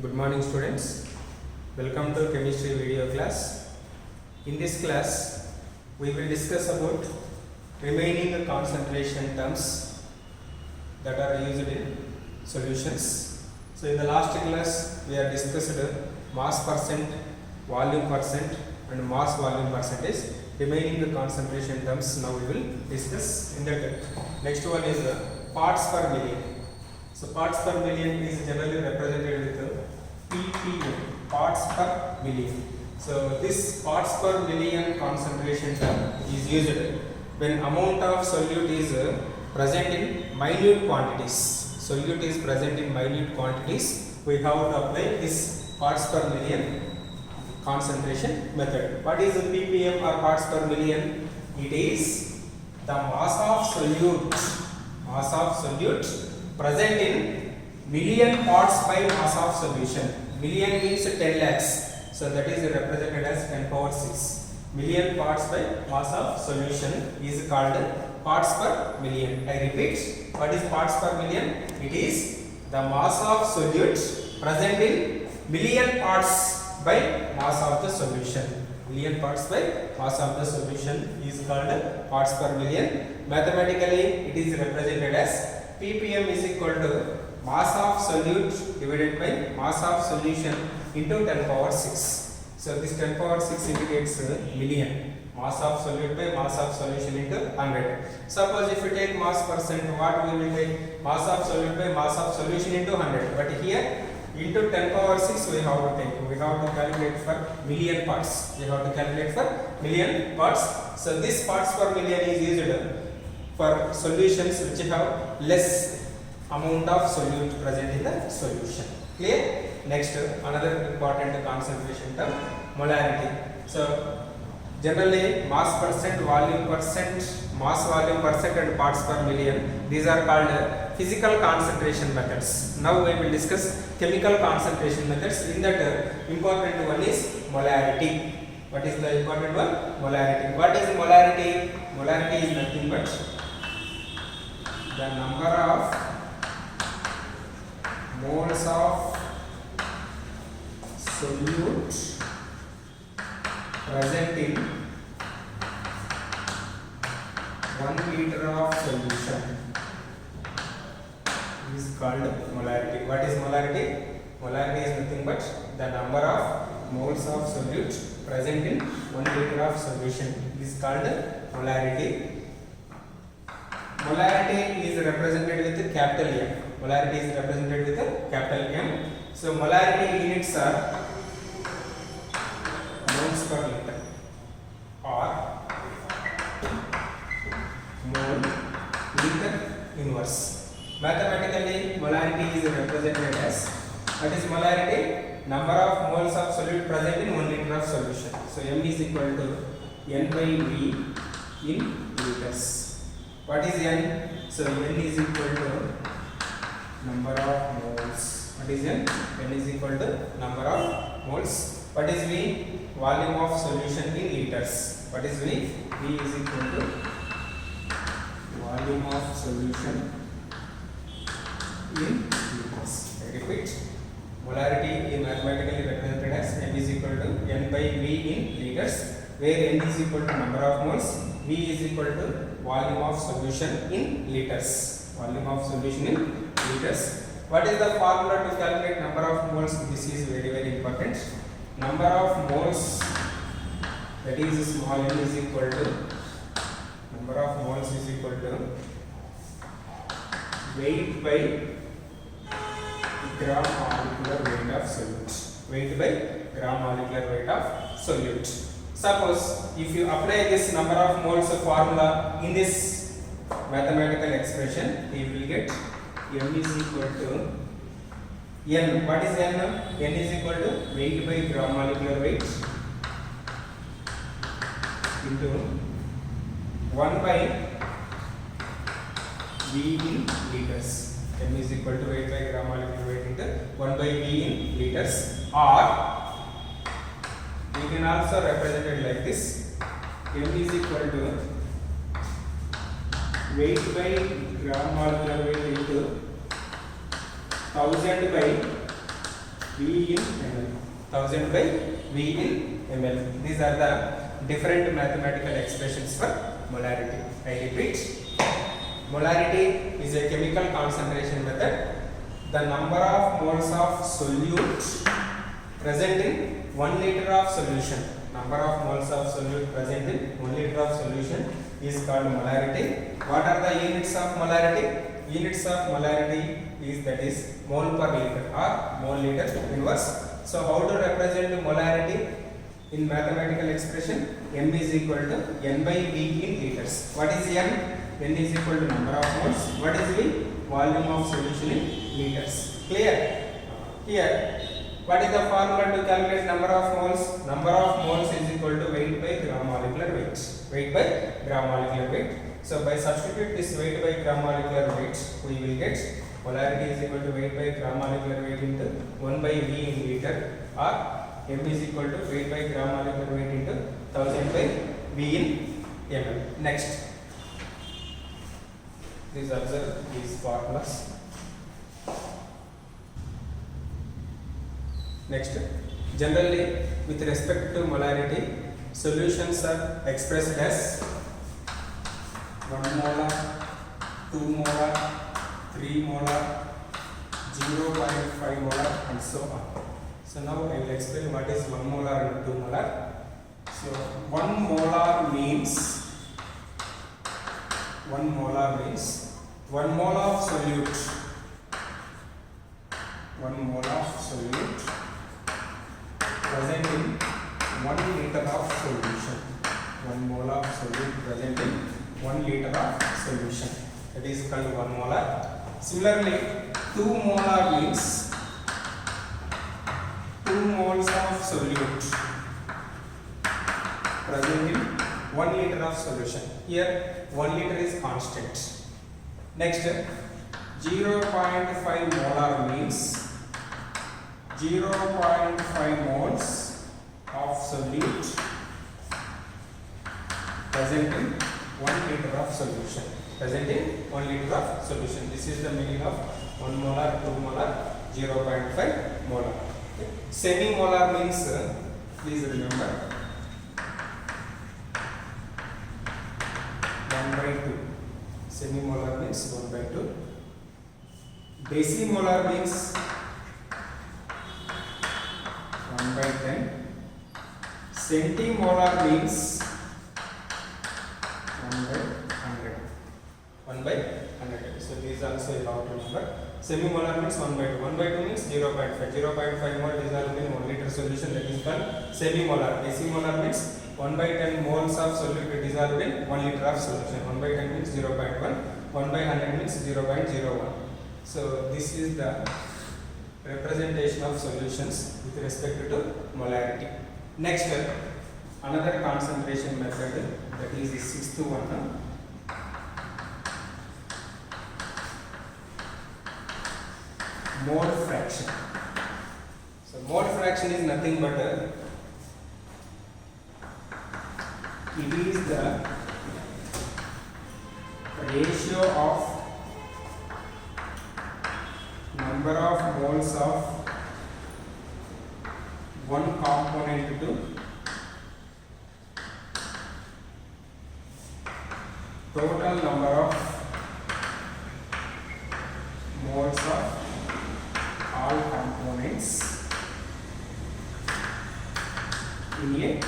Good morning students. Welcome to chemistry video class. In this class we will discuss about remaining concentration terms that are used in solutions. So in the last class we have discussed mass percent, volume percent and mass volume percentage. Remaining concentration terms now we will discuss in that. Next one is parts per million. So parts per million is generally represented with ppm, parts per million. So this parts per million concentration term is used when amount of solute is present in minute quantities. Solute is present in minute quantities. We have to apply this parts per million concentration method. What is the ppm or parts per million? It is the mass of solute present in million parts by mass of solution. Million means 10 lakhs. So that is represented as 10 power 6. Million parts by mass of solution is called parts per million. I repeat, what is parts per million? It is the mass of solute present in million parts by mass of the solution. Million parts by mass of the solution is called parts per million. Mathematically, it is represented as ppm is equal to mass of solute divided by mass of solution into 10 power 6. So this 10 power 6 indicates million. Mass of solute by mass of solution into 100. Suppose if we take mass percent, what we will take? Mass of solute by mass of solution into 100. But here into 10 power 6 we have to take. We have to calculate for million parts. We have to calculate for million parts. So this parts per million is used for solutions which have less amount of solute present in the solution. Clear? Next, another important concentration term, molarity. So generally mass percent, volume percent, mass volume percent and parts per million, these are called physical concentration methods. Now we will discuss chemical concentration methods. In that, important one is molarity. What is the important one? Molarity. What is molarity? Molarity is nothing but the number of moles of solute present in 1 liter of solution is called molarity. What is molarity? Molarity is nothing but the number of moles of solute present in 1 liter of solution is called molarity. Molarity is represented with capital M. Molarity is represented with capital M. So molarity units are moles per liter or mole liter inverse. Mathematically, molarity is represented as, what is molarity? Number of moles of solute present in 1 liter of solution. So M is equal to N by V in liters. What is N? So N is equal to number of moles. What is N? N is equal to number of moles. What is V? Volume of solution in liters. What is V? V is equal to volume of solution in liters. I repeat, molarity is mathematically represented as M is equal to N by V in liters, where N is equal to number of moles, V is equal to volume of solution in liters. Volume of solution in liters. What is the formula to calculate number of moles? This is very important. Number of moles, that is small m, is equal to number of moles is equal to weight by gram molecular weight of solute. Weight by gram molecular weight of solute. Suppose if you apply this number of moles formula in this mathematical expression, you will get M is equal to N. What is N? N is equal to weight by gram molecular weight into 1 by V in liters. M is equal to weight by gram molecular weight into 1 by V in liters, or you can also represent it like this. M is equal to weight by gram molecular weight into 1000 by V in ml. 1000 by V in ml. These are the different mathematical expressions for molarity. I repeat, molarity is a chemical concentration method. The number of moles of solute present in 1 liter of solution. Number of moles of solute present in 1 liter of solution is called molarity. What are the units of molarity? Units of molarity is mole per liter or mole liter inverse. So how to represent molarity in mathematical expression? M is equal to N by V in liters. What is N? N is equal to number of moles. What is V? Volume of solution in liters. Clear? Here, what is the formula to calculate number of moles? Number of moles is equal to weight by gram molecular weight. Weight by gram molecular weight. So by substitute this weight by gram molecular weight, we will get molarity is equal to weight by gram molecular weight into 1 by V in liter, or M is equal to weight by gram molecular weight into 1000 by V in ml. Next, please observe these formulas. Next, generally with respect to molarity, solutions are expressed as 1 molar, 2 molar, 3 molar, 0.5 molar and so on. So now I will explain what is 1 molar and 2 molar. So 1 molar means 1 mole of solute. 1 mole of solute present in 1 liter of solution. 1 mole of solute present in 1 liter of solution. That is called 1 molar. Similarly, 2 molar means 2 moles of solute present in 1 liter of solution. Here 1 liter is constant. Next, 0.5 molar means 0.5 moles of solute present in 1 liter of solution. Present in 1 liter of solution. This is the meaning of 1 molar, 2 molar, 0.5 molar. Okay. Semi-molar means, please remember, 1 by 2. Semi-molar means 1 by 2. Decimolar means 1 by 10. Centimolar means 1 by 100. 1 by 100. So these also you have to remember. Semimolar means 1 by 2. 1 by 2 means 0.5. 0.5 mole dissolved in 1 liter solution, that is called semimolar. Decimolar means 1 by 10 moles of solute dissolved in 1 liter of solution. 1 by 10 means 0.1. 1 by 100 means 0.01. So this is the representation of solutions with respect to molarity. Next, another concentration method, that is the sixth one. Mole fraction. So mole fraction is nothing but it is the ratio of number of moles of one component to total number of moles of all components in a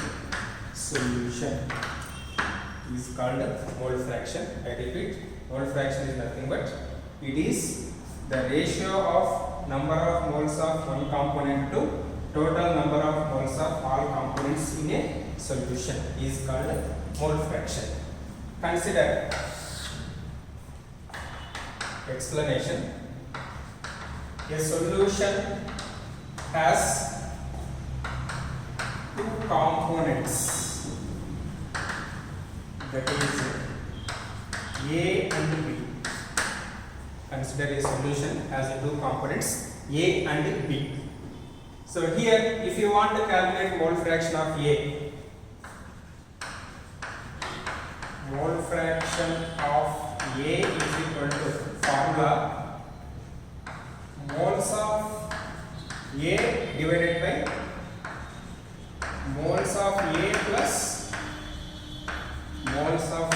solution is called mole fraction. I repeat, mole fraction is nothing but it is the ratio of number of moles of one component to total number of moles of all components in a solution is called mole fraction. Consider explanation. A solution has two components, that is A and B. Consider a solution has two components A and B. So here, if you want to calculate mole fraction of A, mole fraction of A is equal to formula moles of A divided by moles of A plus moles of B.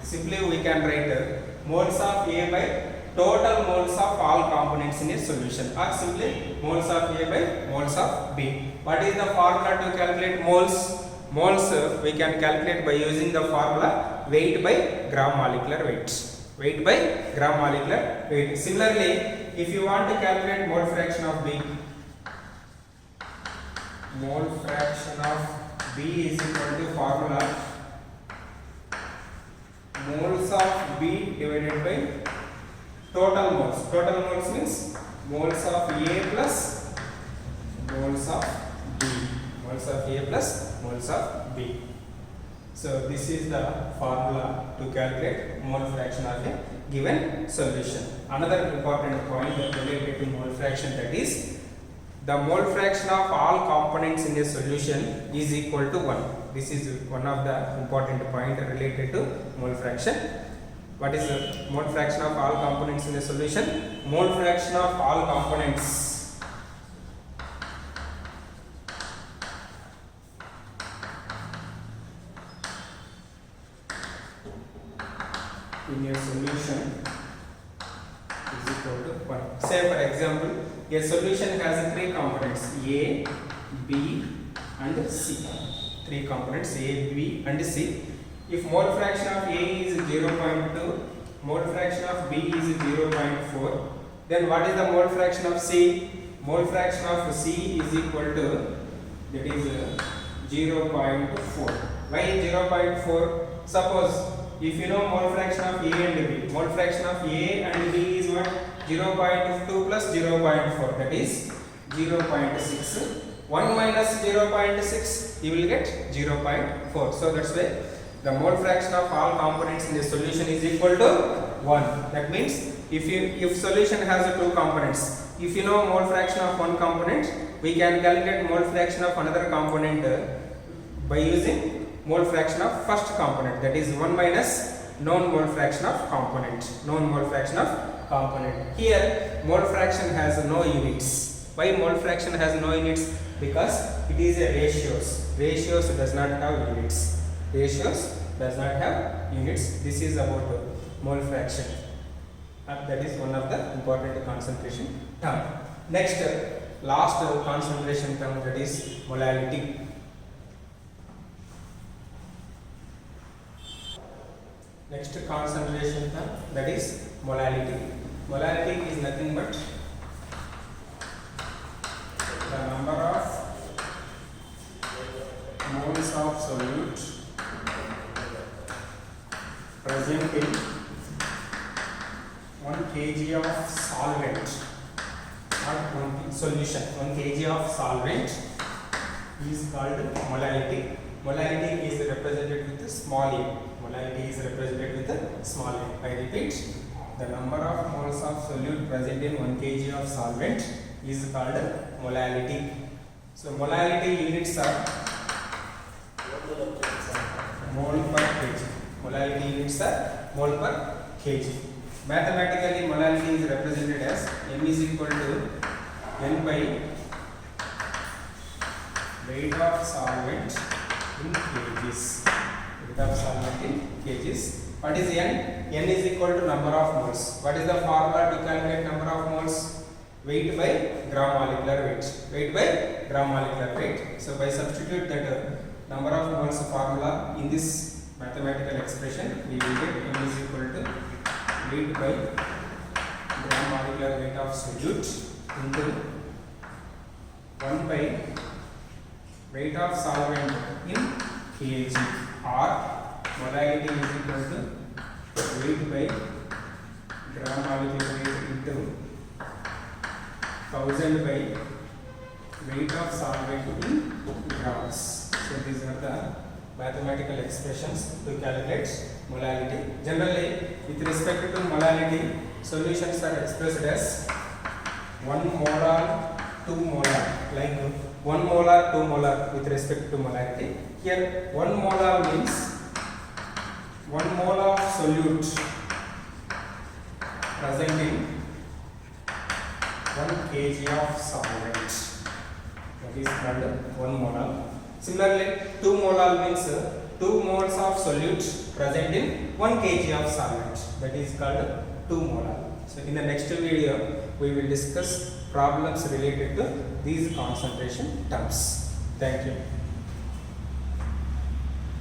Simply we can write moles of A by total moles of all components in a solution, or simply moles of A by moles of B. What is the formula to calculate moles? Moles we can calculate by using the formula weight by gram molecular weight. Weight by gram molecular weight. Similarly, if you want to calculate mole fraction of B, mole fraction of B is equal to formula moles of B divided by total moles. Total moles means moles of A plus moles of B. Moles of A plus moles of B. So this is the formula to calculate mole fraction of a given solution. Another important point related to mole fraction, that is the mole fraction of all components in a solution is equal to 1. This is one of the important point related to mole fraction. What is the mole fraction of all components in a solution? Mole fraction of all components in a solution is equal to 1. Say for example, a solution has 3 components A, B and C. 3 components A, B and C. If mole fraction of A is 0.2, mole fraction of B is 0.4, then what is the mole fraction of C? Mole fraction of C is equal to, that is 0.4. Why 0.4? Suppose if you know mole fraction of A and B, mole fraction of A and B is what? 0.2 plus 0.4, that is 0.6. 1 minus 0.6, you will get 0.4. So that's why the mole fraction of all components in the solution is equal to 1. That means if solution has 2 components, if you know mole fraction of one component, we can calculate mole fraction of another component by using mole fraction of first component, that is 1 minus known mole fraction of component. Known mole fraction of component. Here mole fraction has no units. Why mole fraction has no units? Because it is a ratios. Ratios does not have units. Ratios does not have units. This is about mole fraction. That is one of the important concentration term. Next, last concentration term, that is molality. Next concentration term, that is molality. Molality is nothing but the number of moles of solute present in 1 kg of solvent, not 1 solution. 1 kg of solvent is called molality. Molality is represented with small a. Molality is represented with small a. I repeat, the number of moles of solute present in 1 kg of solvent is called molality. So molality units are mole per kg. Molality units are mole per kg. Mathematically, molality is represented as m is equal to n by weight of solvent in kgs. Weight of solvent in kgs. What is n? N is equal to number of moles. What is the formula to calculate number of moles? Weight by gram molecular weight. Weight by gram molecular weight. So by substitute that number of moles formula in this mathematical expression, we will get m is equal to weight by gram molecular weight of solute into 1 by weight of solvent in kg, or molality is equal to weight by gram molecular weight into 1000 by weight of solvent in grams. So these are the mathematical expressions to calculate molality. Generally, with respect to molality, solutions are expressed as 1 molar, 2 molar, like 1 molar, 2 molar with respect to molality. Here 1 molar means 1 mole of solute present in 1 kg of solvent. That is called 1 mole. Similarly, 2 mole means 2 moles of solute present in 1 kg of solvent. That is called 2 mole. So in the next video, we will discuss problems related to these concentration terms. Thank you.